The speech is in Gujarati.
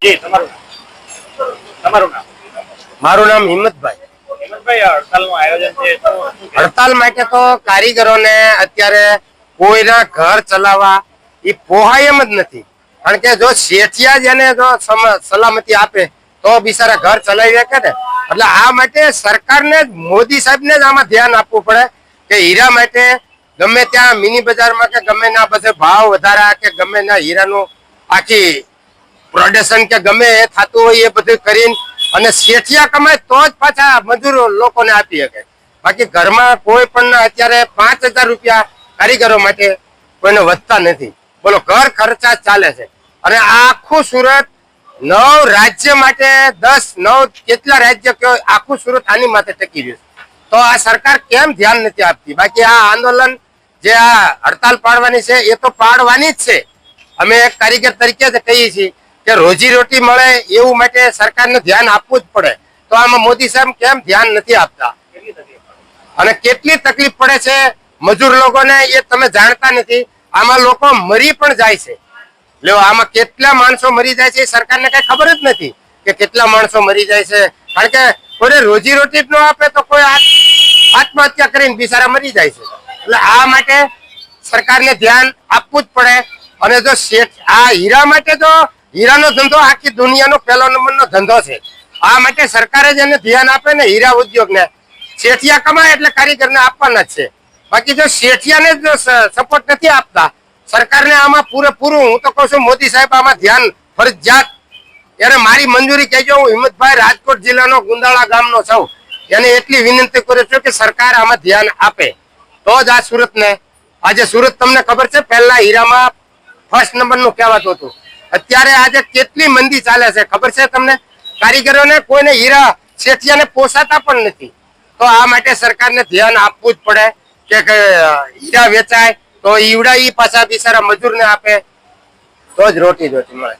જી તમારું નામ? મારું નામ હિંમતભાઈ. હિંમતભાઈ, હડતાલનું આયોજન છે તો હડતાલ માટે તો કારીગરોને અત્યારે કોઈના ઘર ચલાવવા એ પોહાય એમ જ નથી. કારણ કે જો શેઠિયા જ એને જો સલામતી આપે તો બિચારા ઘર ચલાવી શકે ને. એટલે આ માટે સરકારને મોદી સાહેબને જ આમાં ધ્યાન આપવું પડે કે હીરા માટે ગમે ત્યાં મિની બજારમાં કે ગમે ના બધે ભાવ વધારા કે ગમે ના હીરાનું આખી પ્રોડક્શન કે ગમે એ થતું હોય એ બધું કરીને અને શેઠિયા કમાય તો જ પાછા મજૂર લોકોને આપી શકે. બાકી ઘરમાં કોઈ પણ અત્યારે 5,000 રૂપિયા કારીગરો માટે કોઈને વધતા નથી. બોલો, ઘર ખર્ચા ચાલે છે. અને આખું સુરત 9 રાજ્ય માટે 10-9 કેટલા રાજ્ય કયો આખું સુરત આની માથે ટકી રહ્યું છે. તો આ સરકાર કેમ ધ્યાન નથી આપતી? બાકી આ આંદોલન જે આ હડતાલ પાડવાની છે એ તો પાડવાની જ છે. અમે એક કારીગર તરીકે જ કહીએ છીએ કે રોજી રોટી મળે એવું માટે સરકારને ધ્યાન આપવું જ પડે. તો આમાં મોદી સાહેબ કેમ ધ્યાન નથી આપતા? અને કેટલી તકલીફ પડે છે મજૂર લોકોને એ તમે જાણતા નથી. આમાં લોકો મરી પણ જાય છે. લ્યો, આમાં કેટલા માણસો મરી જાય છે સરકારને કઈ ખબર જ નથી કે કેટલા માણસો મરી જાય છે. કારણ કે કોઈ રોજી રોટી જ ન આપે તો કોઈ આત્મહત્યા કરીને બિચારા મરી જાય છે. એટલે આ માટે સરકારને ધ્યાન આપવું જ પડે. અને જો આ હીરા માટે તો હીરાનો ધંધો આખી દુનિયાનો પહેલો નંબરનો ધંધો છે. આ માટે સરકારે જ એને ધ્યાન આપે ને હીરા ઉદ્યોગને. શેઠિયા કમાય એટલે કારીગરને આપવાના જ છે. બાકી જો શેઠિયાને જ સપોર્ટ નથી આપતા સરકારને આમાં પૂરેપૂરું, હું તો કહું છું મોદી સાહેબ આમાં ધ્યાન ફરજિયાત. એને મારી મંજૂરી કહેજો. હું હિંમતભાઈ, રાજકોટ જિલ્લાનો ગુંદાળા ગામનો છું. એને એટલી વિનંતી કરું છું કે સરકાર આમાં ધ્યાન આપે તો જ આ સુરતને, આજે સુરત તમને ખબર છે પહેલા હીરામાં ફર્સ્ટ નંબરનું કહેવાતું હતું. અત્યારે આજે કેટલી મંદી ચાલે છે ખબર છે તમને? કારીગરોને કોઈને હીરા શેઠિયાને પોસાતા પણ નથી. તો આ માટે સરકારને ધ્યાન આપવું જ પડે કે હીરા વેચાય તો ઈવડા ઈ પાછા બિચારા મજૂરને આપે તો જ રોટી મળે.